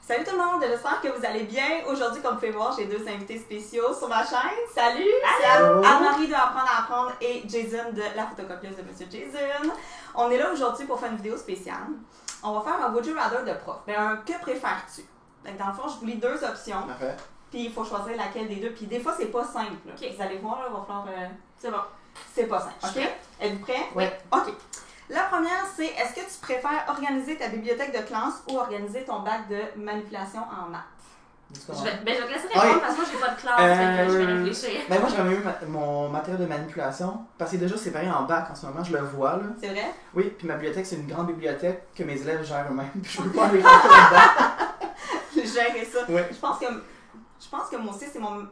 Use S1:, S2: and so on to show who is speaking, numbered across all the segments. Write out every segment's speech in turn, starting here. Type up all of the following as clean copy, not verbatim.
S1: Salut tout le monde, j'espère que vous allez bien. Aujourd'hui, comme vous pouvez voir, j'ai deux invités spéciaux sur ma chaîne. Salut! C'est Anne-Marie de Apprendre à apprendre et Jason de la photocopieuse de Monsieur Jason. On est là aujourd'hui pour faire une vidéo spéciale. On va faire un Would You Rather de prof. Mais un que préfères-tu? Donc, dans le fond, je vous lis deux options.
S2: Parfait.
S1: Puis il faut choisir laquelle des deux. Puis des fois, c'est pas simple.
S3: Okay.
S1: Vous allez voir, là, il va falloir.
S3: C'est bon.
S1: C'est pas simple. OK? Êtes-vous prêts?
S2: Oui.
S1: OK. La première, c'est est-ce que tu préfères organiser ta bibliothèque de classe ou organiser ton bac de manipulation en maths?
S3: Je vais te laisser répondre parce que moi j'ai pas de classe, fait que je vais réfléchir.
S2: Ben moi j'aimerais mieux mon matériel de manipulation parce que déjà c'est pareil en bac en ce moment, je le vois là.
S1: C'est vrai?
S2: Oui, puis ma bibliothèque c'est une grande bibliothèque que mes élèves gèrent eux-mêmes, puis je peux pas aller rentrer là-dedans.
S1: Gérer ça.
S2: Oui.
S1: Je pense que moi aussi c'est mon...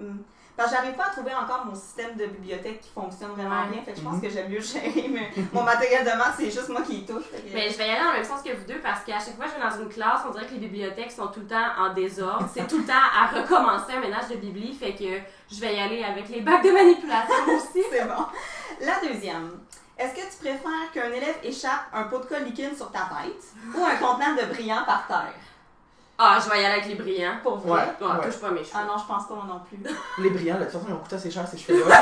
S1: Parce que j'arrive pas à trouver encore mon système de bibliothèque qui fonctionne vraiment bien. Fait que je pense que j'aime mieux gérer mon matériel de maths, c'est juste moi qui y touche.
S3: Mais je vais y aller dans le même sens que vous deux parce qu'à chaque fois que je vais dans une classe, on dirait que les bibliothèques sont tout le temps en désordre. C'est tout le temps à recommencer un ménage de bibli, fait que je vais y aller avec les bacs de manipulation aussi.
S1: C'est bon. La deuxième. Est-ce que tu préfères qu'un élève échappe un pot de colle liquide sur ta tête ou un contenant de brillant par terre?
S3: Ah, je vais y aller avec les brillants.
S1: Pour vrai?
S3: Ouais, touche pas mes cheveux.
S1: Ah non, je pense pas moi non plus.
S2: Les brillants, là, de toute façon ils ont coûté assez cher ces cheveux-là.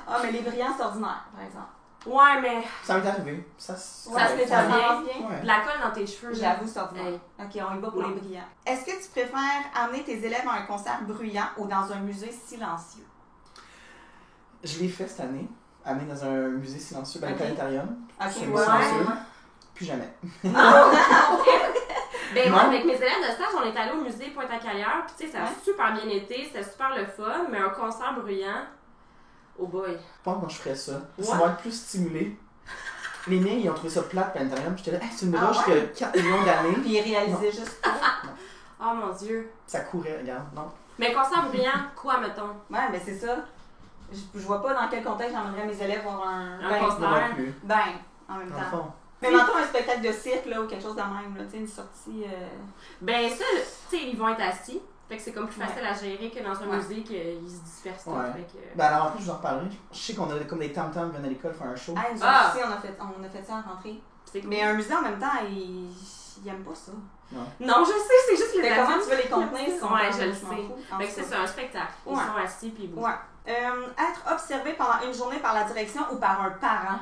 S1: Ah, mais les brillants, c'est ordinaire, par exemple.
S3: Ouais, mais
S2: Ça m'est arrivé. Ça
S1: se fait ça avance bien.
S2: Ouais.
S3: de la colle dans tes cheveux.
S1: J'avoue, c'est ordinaire.
S3: Hey.
S1: Ok, on y va pour les brillants. Est-ce que tu préfères amener tes élèves à un concert bruyant ou dans un musée silencieux?
S2: Je l'ai fait cette année, amené dans un musée silencieux, ben, le planétarium.
S1: Ok,
S2: C'est
S1: ouais.
S2: silencieux. Plus jamais.
S3: Ben moi,
S2: Non.
S3: avec mes élèves de stage, on est allé au musée Pointe-à-Calière, puis tu sais, ça a super bien été, c'était super le fun, mais un concert bruyant, oh boy.
S2: Je pense que moi je ferais ça.
S3: Ouais.
S2: Ça va être plus stimulé. Les miens, ils ont trouvé ça plate, planétarium. J'étais là, hey, c'est une
S1: Ah
S2: roche
S1: ouais?
S2: que 4 millions d'années.
S1: Puis ils réalisaient juste pas.
S3: Oh mon dieu.
S2: Ça courait, regarde, non.
S3: Mais concert bruyant, quoi mettons?
S1: Ouais, mais c'est ça. Je vois pas dans quel contexte j'emmènerais mes élèves voir un
S3: concert.
S2: Moi non plus.
S1: Ben, en même
S2: Dans le
S1: temps.
S2: fond.
S1: Mais mettons un spectacle de cirque là, ou quelque chose de même, là, tu sais, une sortie.
S3: Ben ça, tu sais, ils vont être assis, fait que c'est comme plus facile
S1: Ouais.
S3: à gérer que dans un musée qu'ils se dispersent tout,
S2: Ouais.
S3: fait que...
S2: Ben alors en plus, je vous en reparlerai. Je sais qu'on a comme des tam-tams qui viennent à l'école faire un show.
S1: Ah, nous
S3: Ah!
S1: aussi, on a fait ça à la rentrée.
S3: c'est cool.
S1: Mais un musée en même temps, ils aiment pas ça.
S3: Non, je sais, c'est juste les
S1: Mais comment
S3: adultes.
S1: tu veux les contenir? Ils sont
S3: Ouais,
S1: comme,
S3: je le
S1: m'en
S3: sais.
S1: fous. En
S3: Fait que
S1: tout
S3: c'est
S1: cas.
S3: ça, un spectacle. Ils
S1: Ouais.
S3: sont assis puis ils bougent.
S1: Ouais. Être observé pendant une journée par la direction ou par un parent?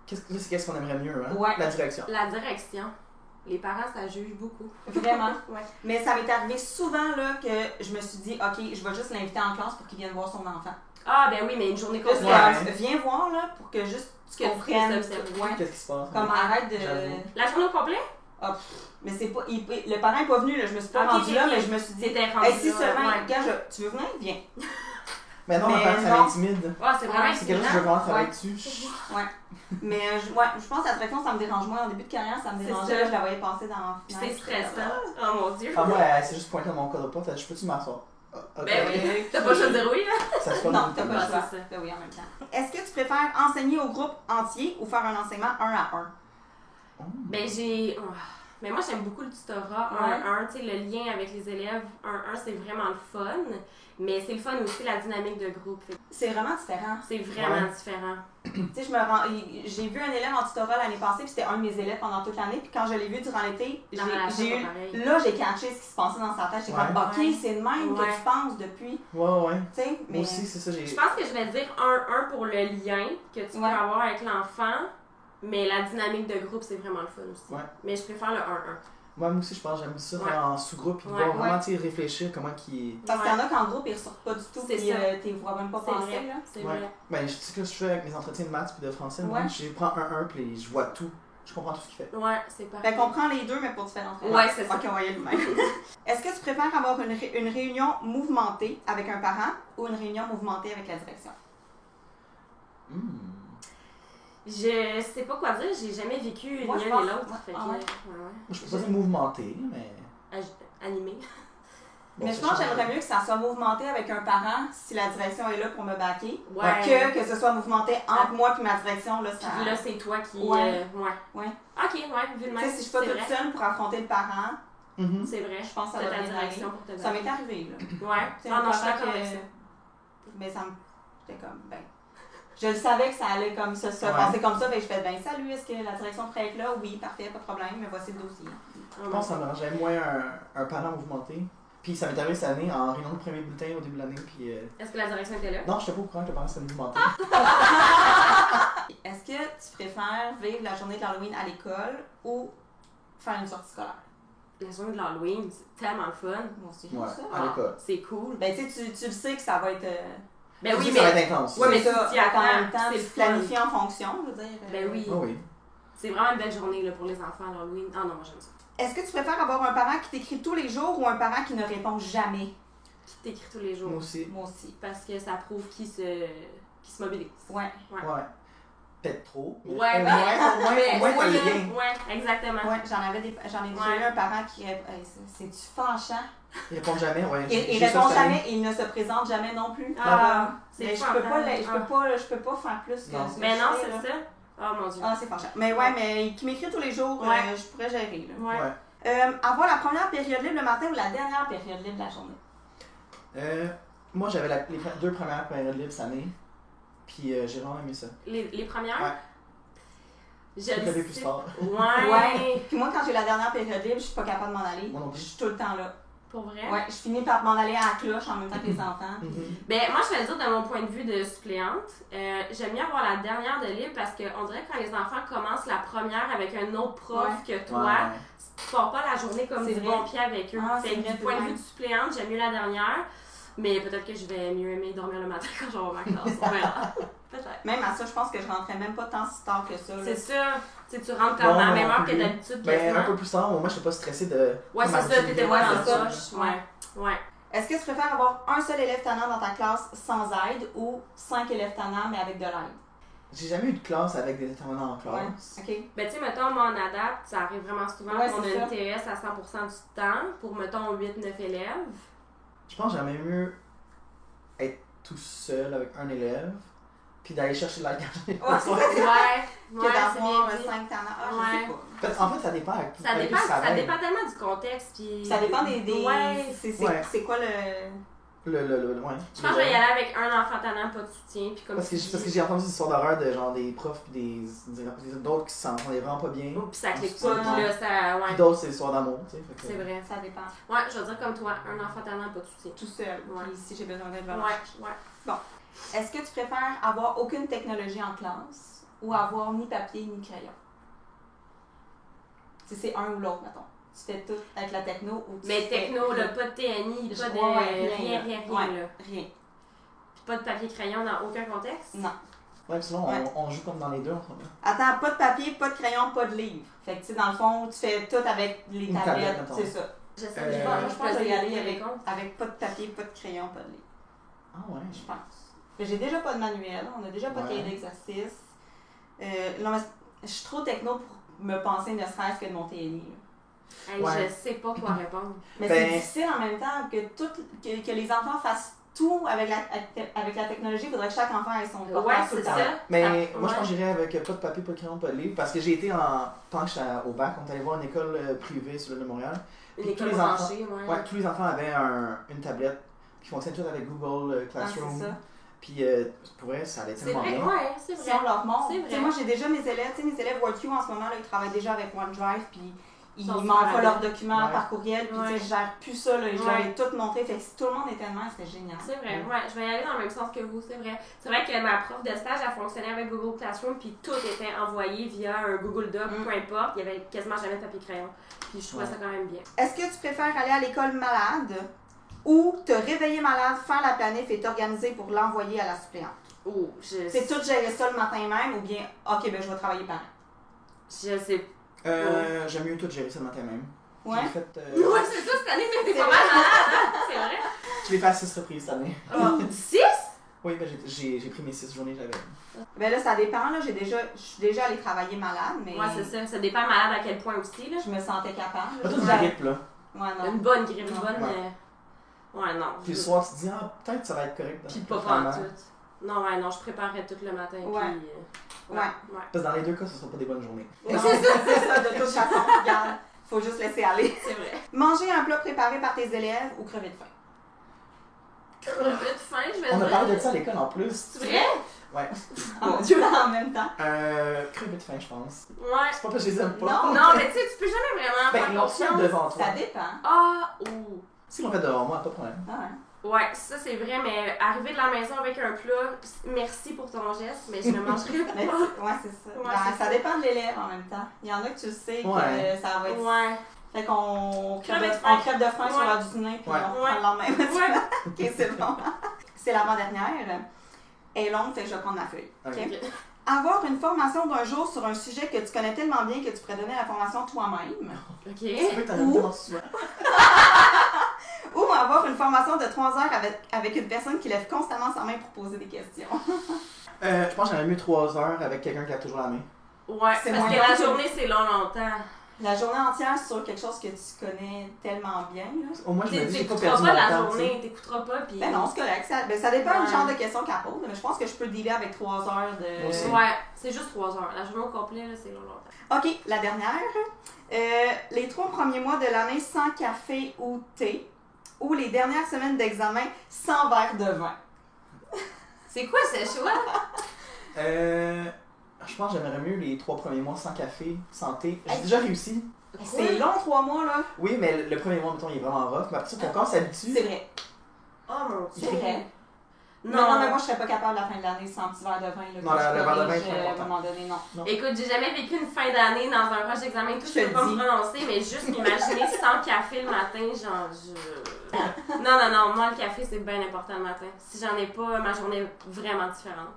S2: Qu'est-ce qu'on aimerait mieux, hein?
S1: Ouais.
S2: La direction.
S3: La direction. Les parents, ça juge beaucoup.
S1: Vraiment.
S3: Ouais.
S1: Mais ça m'est arrivé souvent là, que je me suis dit, OK, je vais juste l'inviter en classe pour qu'il vienne voir son enfant.
S3: Ah, ben oui, mais une journée
S1: Juste,
S3: complète.
S1: viens voir là, pour que juste tu
S3: Que tu
S1: comprennes.
S3: puisses observer.
S1: Ouais.
S2: Qu'est-ce qui se passe?
S1: Comme arrête de.
S2: J'avoue.
S3: La journée au complet?
S1: Ah, mais c'est pas. Le parent est pas venu, là, je me suis pas
S3: Ok,
S1: rendue là,
S3: ok.
S1: mais je me suis dit.
S3: C'était rendu
S1: Hey, si
S3: là,
S1: seulement,
S3: ouais.
S1: quand tu veux venir, viens.
S2: Mais non,
S1: Mais
S2: ma parent, ça
S1: non.
S2: m'intimide.
S3: Ah, c'est vraiment
S2: C'est quelque chose que je veux vraiment travailler
S1: Ouais.
S2: dessus.
S1: Ouais. Mais je pense que la direction, ça me dérange moins. En début de carrière, ça me
S3: C'est
S1: dérangeait.
S3: ça.
S1: Là, je la voyais passer dans la
S3: Puis
S1: fenêtre.
S3: c'est stressant. Oh mon dieu.
S2: Ah, moi, elle s'est juste pointée dans mon cadre de porte, elle a dit, je peux-tu m'asseoir? Ah, ok.
S3: Ben oui. T'as pas le choix de dire oui, là?
S2: Ça se passe
S1: Non,
S2: dans le
S1: t'as pas
S2: temps.
S1: le choix.
S3: c'est ça.
S1: Ben oui, en même temps. Est-ce que tu préfères enseigner au groupe entier ou faire un enseignement 1 à 1?
S3: Ben j'ai... oh. Mais moi, j'aime beaucoup le tutorat 1-1, tu sais, le lien avec les élèves 1-1, c'est vraiment le fun. Mais c'est le fun aussi, la dynamique de groupe.
S1: C'est vraiment différent.
S3: C'est vraiment
S2: Ouais.
S3: différent.
S1: Tu sais, j'ai vu un élève en tutorat l'année passée, puis c'était un de mes élèves pendant toute l'année. Puis quand je l'ai vu durant l'été,
S3: La relation,
S1: j'ai
S3: c'est
S1: eu.
S3: pareil.
S1: Là, j'ai catché ce qui se passait dans sa tête. J'étais
S2: Ouais.
S1: comme, OK,
S3: Ouais.
S1: c'est le même
S3: Ouais.
S1: que tu penses depuis.
S2: Ouais.
S1: Tu sais, mais.
S2: Moi aussi, c'est ça, j'ai.
S3: Je pense que je vais dire 1-1 pour le lien que tu peux
S1: Ouais.
S3: avoir avec l'enfant. Mais la dynamique de groupe, c'est vraiment le fun aussi.
S2: Ouais.
S3: Mais je préfère le 1-1.
S2: Moi aussi, je pense que j'aime ça
S3: Ouais.
S2: faire en sous-groupe, puis de
S3: Ouais.
S2: voir vraiment
S1: Ouais.
S2: tu sais, réfléchir comment qui.
S1: Parce qu'il y en a qu'en groupe, ils ressortent pas du tout.
S3: C'est
S1: Puis
S3: ça.
S1: t'es vois même pas
S3: C'est
S1: passer,
S3: vrai.
S1: là.
S3: C'est
S2: Ouais.
S3: vrai.
S2: Ben, je sais ce que je fais avec mes entretiens de maths puis de français. Moi,
S1: Ouais.
S2: je prends 1-1, puis je vois tout. Je comprends tout ce qu'il fait.
S3: Ouais, c'est parfait.
S1: Fait qu'on prend les deux, mais pour différentes raisons.
S3: Ouais, c'est ça.
S1: Ok, on va y aller de même. Est-ce que tu préfères avoir une réunion mouvementée avec un parent ou une réunion mouvementée avec la direction?
S3: Je sais pas quoi dire, j'ai jamais vécu ni
S1: Moi,
S3: l'un
S1: je
S3: ni
S1: pense-
S3: l'autre.
S1: ouais,
S3: Fait que,
S1: ah ouais.
S2: Moi, je peux pas dire mouvementé, mais.
S3: Animé.
S2: Bon,
S1: Mais je
S2: ça
S1: pense que
S2: change.
S1: j'aimerais mieux que ça soit mouvementé avec un parent si la direction est là pour me backer.
S3: Ouais.
S1: Que ce soit mouvementé entre moi et ma direction. Là, ça...
S3: Puis là, c'est toi qui.
S1: Ouais.
S3: Ouais.
S1: Ouais.
S3: Ok, ouais, vu
S1: Tu
S3: le même.
S1: sais, si je suis pas
S3: c'est
S1: toute
S3: vrai.
S1: seule pour affronter le parent,
S2: Mhm.
S3: C'est vrai,
S1: je pense que ça
S3: c'est
S1: va
S3: ta
S1: bien
S3: direction
S1: aller.
S3: pour te
S1: Ça
S3: battre.
S1: m'est arrivé. Là.
S3: Ouais.
S1: Tu sais,
S3: Ah non, je suis
S1: parent
S3: d'accord
S1: que-
S3: avec ça.
S1: Mais ça me. J'étais comme, ben. Je le savais que ça allait comme ça se
S2: Ouais.
S1: passer comme ça, fait que je fais, ben salut, est-ce que la direction pourrait être là? Oui, parfait, pas de problème, mais voici le dossier.
S2: Je pense que ça m'arrangeait moins un parent mouvementé. Puis ça m'est arrivé cette année en réunion de premier bulletin au début de l'année. Puis.
S3: Est-ce que la direction était là?
S2: Non, je n'étais pas au courant que le parent s'était mouvementé.
S1: Est-ce que tu préfères vivre la journée de l'Halloween à l'école ou faire une sortie scolaire?
S3: La journée de l'Halloween, c'est tellement le fun.
S1: Moi aussi, j'aime
S2: Ouais,
S1: ça.
S2: à l'école.
S3: C'est cool.
S1: Ben, tu sais, tu le sais que ça va être.
S3: Ben oui,
S2: Ça va
S3: mais.
S2: être intense.
S3: Ouais, mais
S1: c'est
S3: tu
S1: ça,
S3: t'y attends,
S1: en même temps,
S3: c'est
S1: tu
S3: le fun.
S1: planifies en fonction, je veux dire.
S3: Ben oui.
S2: Oh oui.
S3: C'est vraiment une belle journée là, pour les enfants à l'Halloween. Ah non, moi j'aime ça.
S1: Est-ce que tu préfères avoir un parent qui t'écrit tous les jours ou un parent qui ne répond jamais?
S3: Qui t'écrit tous les jours.
S2: Moi aussi.
S1: Moi aussi.
S3: Parce que ça prouve qui se mobilise.
S1: Ouais.
S2: Ouais. Peut-être trop. Mais
S3: Ouais,
S2: au moins, t'as le lien.
S3: Ouais, exactement.
S1: Ouais, j'en ai déjà
S3: Ouais.
S1: eu un parent qui répond. C'est-tu fâchant?
S2: Ils répondent jamais, ouais.
S1: Il
S2: J'ai ça
S1: répond
S2: cette année.
S1: jamais et il ne se présente jamais non plus.
S3: Ah, c'est
S1: Mais je
S3: pas
S1: peux
S3: grave.
S1: je peux pas faire plus que
S2: Non.
S1: ce que
S3: Mais
S1: je
S3: non,
S1: fais,
S3: c'est
S1: là.
S3: ça. Oh mon dieu.
S1: Ah, c'est fâchant. Mais ouais, mais qui m'écrit tous les jours,
S3: Ouais.
S1: je pourrais gérer. Là.
S3: Ouais.
S2: Ouais.
S1: Avoir la première période libre le matin ou la dernière période libre de la journée?
S2: Moi, j'avais les 2 premières périodes libres cette année. Puis j'ai vraiment aimé ça.
S3: Les premières?
S2: Ouais.
S3: Je
S2: Je
S3: le
S2: l'avais plus
S3: sais.
S2: tard.
S3: Ouais.
S1: Puis moi, quand j'ai la dernière période libre, je suis pas capable de m'en aller.
S2: Moi non plus.
S1: Je suis tout le temps là.
S3: Pour vrai?
S1: Ouais, je finis par m'en aller à la cloche en même temps que les enfants.
S2: Mhm.
S3: Ben, moi, je vais le dire de mon point de vue de suppléante. J'aime mieux avoir la dernière de libre parce qu'on dirait que quand les enfants commencent la première avec un autre prof que toi,
S2: Ouais.
S3: tu pars pas la journée comme
S1: C'est
S3: du
S1: vrai.
S3: bon pied avec eux.
S1: Ah,
S3: Fait
S1: c'est
S3: que
S1: vrai,
S3: du
S1: c'est
S3: point de
S1: vrai.
S3: vue de suppléante, j'aime mieux la dernière. Mais peut-être que je vais mieux aimer dormir le matin quand je vais avoir ma classe. On verra. Peut-être.
S1: Même à ça, je pense que je rentrais même pas tant si tard que ça. là.
S3: C'est ça. Tu sais, tu rentres comme
S2: Non,
S3: à la
S2: moi
S3: même
S2: non
S3: heure que
S2: plus.
S3: d'habitude.
S2: Ben, un
S3: quasiment.
S2: peu plus tard, moi, je n'étais pas stressé de.
S3: Ouais,
S2: faire
S3: c'est
S2: ma
S3: ça.
S2: petite
S3: T'étais
S2: vie.
S3: moins
S1: Ouais,
S3: dans
S1: c'est
S3: le
S1: ça.
S3: poche. Ouais. Ouais.
S1: Est-ce que tu préfères avoir un seul élève tannant dans ta classe sans aide ou 5 élèves tannants mais avec de l'aide?
S2: J'ai jamais eu de classe avec des intervenants en
S1: Ouais,
S2: classe.
S1: ok.
S3: Ben, tu sais, mettons, moi, en adapte, ça arrive vraiment souvent
S1: Ouais,
S3: qu'on a
S1: c'est
S3: une
S1: ça.
S3: TES à 100% du temps pour, mettons, 8-9 élèves.
S2: Je pense que j'aimerais mieux être tout seul avec un élève, puis d'aller chercher de l'aide quand j'en ai
S1: Ouais.
S2: besoin.
S3: Ouais,
S1: Que
S3: ouais, c'est
S1: d'avoir
S3: bien dit.
S1: 5 tannants. Ah,
S3: Ouais.
S1: je sais pas.
S2: En fait, ça dépend.
S3: Ça dépend tellement du contexte. Puis...
S1: Ça dépend des.
S3: Ouais.
S1: C'est quoi le.
S2: Ouais.
S3: Je pense que je vais y aller avec un enfant tannant, pas de soutien. Puis comme
S2: Parce que,
S3: tu dis-
S2: parce que j'ai entendu des histoires d'horreur de genre des profs puis d'autres qui s'entendaient vraiment pas bien.
S3: Oh, puis ça clique
S2: Ouais.
S3: pas, puis là, ça.
S2: Puis
S3: Ouais.
S2: d'autres, c'est des histoires d'amour, tu sais. fait que-
S3: C'est vrai.
S1: Ça dépend.
S3: Ouais, je vais dire comme toi, un enfant tannant, pas de soutien.
S1: Tout seul.
S3: Ouais.
S1: Puis si j'ai besoin d'aide, je vais
S3: Ouais,
S1: aller chercher.
S3: ouais.
S1: Est-ce que tu préfères avoir aucune technologie en classe ou avoir ni papier ni crayon? Si c'est un ou l'autre, mettons. Tu fais tout avec la techno ou tu
S3: Mais
S1: fais
S3: techno,
S1: rien?
S3: là, pas de TNI, pas de.
S1: Ouais,
S3: Rien, rien,
S1: Ouais,
S3: là.
S1: rien.
S3: Puis pas de papier crayon dans aucun contexte.
S1: Non.
S2: Ouais, puis sinon,
S1: Ouais.
S2: on joue comme dans les deux en ce moment.
S1: Attends, pas de papier, pas de crayon, pas de livre. Fait que tu sais, dans le fond, tu fais tout avec les
S2: Une
S1: tablettes,
S2: tablette, mettons.
S1: c'est ça.
S3: Je sais,
S2: Euh,
S1: Je pense que je vais y aller
S3: avec
S1: avec pas de papier, pas de crayon, pas de livre.
S2: Ah ouais.
S1: Je pense. Mais j'ai déjà pas de manuel, on a déjà pas de
S2: Ouais.
S1: cahier d'exercice. Non, mais je suis trop techno pour me penser ne serait-ce que de mon TNI. là.
S3: Hey,
S2: Ouais.
S3: Je sais pas quoi répondre.
S1: Mais
S2: Ben-
S1: c'est difficile en même temps que les enfants fassent tout avec la technologie. Il faudrait que chaque enfant ait son portable
S3: Ouais,
S1: tout le
S3: c'est
S1: temps.
S3: ça.
S2: Mais
S3: Ça-
S2: moi, je
S3: ouais.
S2: pense que j'irais avec pas de papier, pas de crayon, pas de livre. Parce que j'ai été tant que j'étais au bac, on est allé voir une école privée sur l'île de Montréal.
S3: Une
S2: Puis
S3: école
S2: tous les enfants-
S3: branchée, ouais.
S2: Ouais, tous les enfants avaient une tablette qui fonctionne tout avec Google
S1: Ah,
S2: Classroom.
S1: c'est ça.
S2: Puis pour vrai, ça allait
S3: C'est
S2: tellement
S3: vrai,
S2: bien.
S3: ouais, c'est
S1: Si
S3: vrai.
S1: on leur montre.
S3: C'est
S1: Tu sais,
S3: vrai.
S1: moi, j'ai déjà mes élèves. Tu sais, mes élèves WorkU en ce moment, là, ils travaillent déjà avec OneDrive. Puis ils
S3: Sont
S1: m'envoient
S3: super
S1: leurs documents
S2: Ouais.
S1: par courriel. Puis tu sais,
S3: Ouais.
S1: je gère plus ça. Là, je leur
S3: Ouais.
S1: ai tout montré. Fait que si tout le monde était de même, c'était génial.
S3: C'est vrai, ouais, je vais y aller dans le même sens que vous, c'est vrai. C'est vrai que ma prof de stage, elle fonctionnait avec Google Classroom, puis tout était envoyé via un Google Doc, peu importe. Il y avait quasiment jamais de papier crayon. Puis je trouvais
S2: Ouais.
S3: ça quand même bien.
S1: Est-ce que tu préfères aller à l'école malade ou te réveiller malade, faire la planif et t'organiser pour l'envoyer à la suppléante?
S3: Oh, je
S1: C'est tout gérer ça le matin même ou bien, ok, ben je vais travailler pendant.
S3: Je sais.
S2: J'aime mieux tout gérer ça le matin même.
S1: Ouais.
S2: Je l'ai fait,
S3: Ouais, c'est ça, cette année, t'étais
S1: C'est
S3: pas mal malade, hein? C'est vrai.
S2: je l'ai fait à 6 reprises cette année.
S3: Oh, 6?
S2: Oui, ben j'ai pris mes 6 journées que j'avais.
S1: Ben là, ça dépend, là. Je suis déjà allée travailler malade, mais
S3: Ouais, c'est ça. Ça dépend malade à quel point aussi, là.
S1: je me sentais capable.
S2: Pas
S1: là.
S2: toute une grippe, là.
S1: Ouais, non.
S3: Une bonne grippe, une
S1: Non.
S3: bonne.
S2: Ouais.
S3: Ouais, non.
S2: Puis le soir, tu te dis, ah, peut-être que ça va être correct.
S3: Puis pas
S2: finalement.
S3: en tout. Non, ouais, non, je préparais tout le matin.
S1: Ouais.
S3: Puis,
S1: Ouais.
S3: ouais.
S2: Parce que dans les deux cas, ce ne sont pas des bonnes journées.
S1: Non, c'est ça, de toute façon. Regarde, faut juste laisser aller.
S3: C'est vrai.
S1: Manger un plat préparé par tes élèves ou crever de faim?
S3: Crevette de faim, je vais
S2: On a
S3: dire.
S2: parlé de ça à l'école en plus.
S3: C'est vrai?
S2: Ouais.
S1: Oh mon Dieu, en même temps.
S2: Crevette de faim, je pense.
S3: Ouais.
S2: C'est pas parce que je les aime pas.
S3: Non, mais tu sais, tu peux jamais vraiment
S2: Ben,
S3: faire
S2: ils l'ont fait
S3: confiance.
S2: devant toi.
S1: Ça dépend.
S3: Ah, ouh.
S2: S'ils l'ont fait devant moi, pas de problème.
S1: Ah ouais.
S3: Ouais, ça c'est vrai, mais arriver de la maison avec un plat, merci pour ton geste, mais je ne mangerai
S1: Mais
S3: pas.
S1: ouais, c'est ça.
S3: Ouais,
S1: Ben,
S3: c'est
S1: ça dépend de l'élève en même temps. Il y en a que tu sais
S2: Ouais.
S1: que ça va être.
S3: Ouais.
S1: Fait qu'on crève
S3: Crève de
S1: on
S3: faim.
S1: crève de faim sur
S3: Ouais.
S1: l'heure du dîner puis
S2: Ouais.
S1: on reprend le lendemain.
S3: Ouais.
S1: Ok, c'est bon. C'est l'avant-dernière. Elle est longue, fait que je vais prendre ma feuille.
S2: Ok.
S1: Ok? Avoir une formation d'un jour sur un sujet que tu connais tellement bien que tu pourrais donner la formation toi-même.
S3: Ok.
S2: Tu peux t'en
S1: Ou-
S2: tellement souvent.
S1: Ou avoir une formation de 3 heures avec une personne qui lève constamment sa main pour poser des questions.
S2: Je pense que j'aurais mieux 3 heures avec quelqu'un qui a toujours la main.
S3: Ouais,
S1: C'est
S3: parce que
S1: moyen
S3: la
S1: que-
S3: journée c'est longtemps.
S1: La journée entière sur quelque chose que tu connais tellement bien. Là.
S2: Au moins, je me dis, j'ai pas
S3: T'écouteras
S2: perdu
S3: pas
S2: mon
S3: la
S2: temps.
S3: journée, t'écouteras pas, pis.
S1: Ben non, c'est correct. Ça dépend
S3: Ouais.
S1: du genre de questions qu'elle pose, mais je pense que je peux dealer avec 3 heures de.
S2: Aussi.
S3: Ouais, c'est juste 3 heures. La journée au complet, là, c'est longtemps.
S1: Ok, la dernière. Les 3 premiers mois de l'année sans café ou thé, ou les dernières semaines d'examen sans verre de vin.
S3: C'est quoi ce choix?
S2: Je pense que j'aimerais mieux les 3 premiers mois sans café, sans thé. J'ai
S1: Hey.
S2: déjà réussi.
S1: C'est long, 3 mois, là.
S2: Oui, mais le premier mois, mettons, il est vraiment rough. Mais après ça, ton corps s'habitue.
S1: C'est vrai.
S3: Oh mon
S1: C'est
S3: dieu.
S1: vrai.
S3: Non.
S1: Non, mais moi, je serais pas capable la fin de l'année sans petit verre de vin. Là,
S2: Non,
S1: que
S2: le
S1: je
S2: verre de vin,
S1: corrige,
S2: c'est
S1: à un
S2: important.
S1: moment donné, non.
S3: Écoute, j'ai jamais vécu une fin d'année dans un rush d'examen, tout,
S1: Je
S3: je
S1: te
S3: peux pas
S1: dis.
S3: me prononcer, mais juste m'imaginer sans café le matin, genre, Non, moi, le café, c'est bien important le matin. Si j'en ai pas, ma journée est vraiment différente.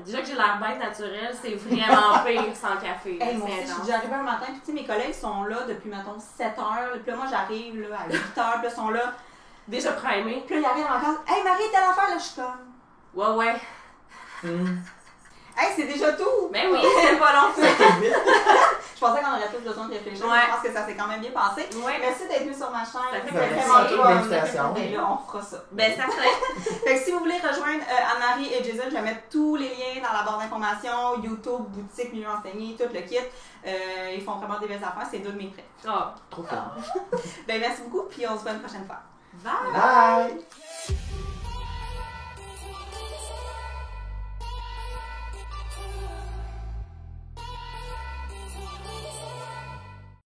S3: Déjà que j'ai l'air bête naturelle, c'est vraiment pire sans café.
S1: Hey, moi
S3: c'est
S1: aussi, je suis
S3: intense.
S1: déjà arrivée un matin, puis tu sais, mes collègues sont là depuis, mettons, 7 heures. Puis là, moi, j'arrive là, à 8 heures, puis là, ils sont là.
S3: Déjà primé.
S1: Puis là, ils arrivent dans ma classe. Hey, Marie, telle affaire, là, je suis comme.
S3: Ouais.
S1: Hey, c'est déjà tout!
S3: Ben oui, c'est pas long.
S2: Ça fait vite.
S1: Je pensais qu'on aurait plus besoin de réfléchir, mais
S3: Ouais.
S1: je pense que ça s'est quand même bien passé.
S3: Ouais.
S1: Merci d'être venu sur ma chaîne.
S3: Ça fait
S1: C'est
S3: plaisir.
S1: vraiment
S2: Merci
S1: cool.
S2: pour l'invitation.
S1: Et là, on fera ça.
S3: Ben, ça fait.
S1: Fait que si vous voulez rejoindre Anne-Marie et Jason, je vais mettre tous les liens dans la barre d'informations, YouTube, boutique, milieu enseigné, tout le kit. Ils font vraiment des belles affaires, c'est deux de mes prêts.
S3: Oh.
S2: Trop fort.
S1: Ben merci beaucoup, puis on se voit une prochaine fois.
S3: Bye!
S2: Bye!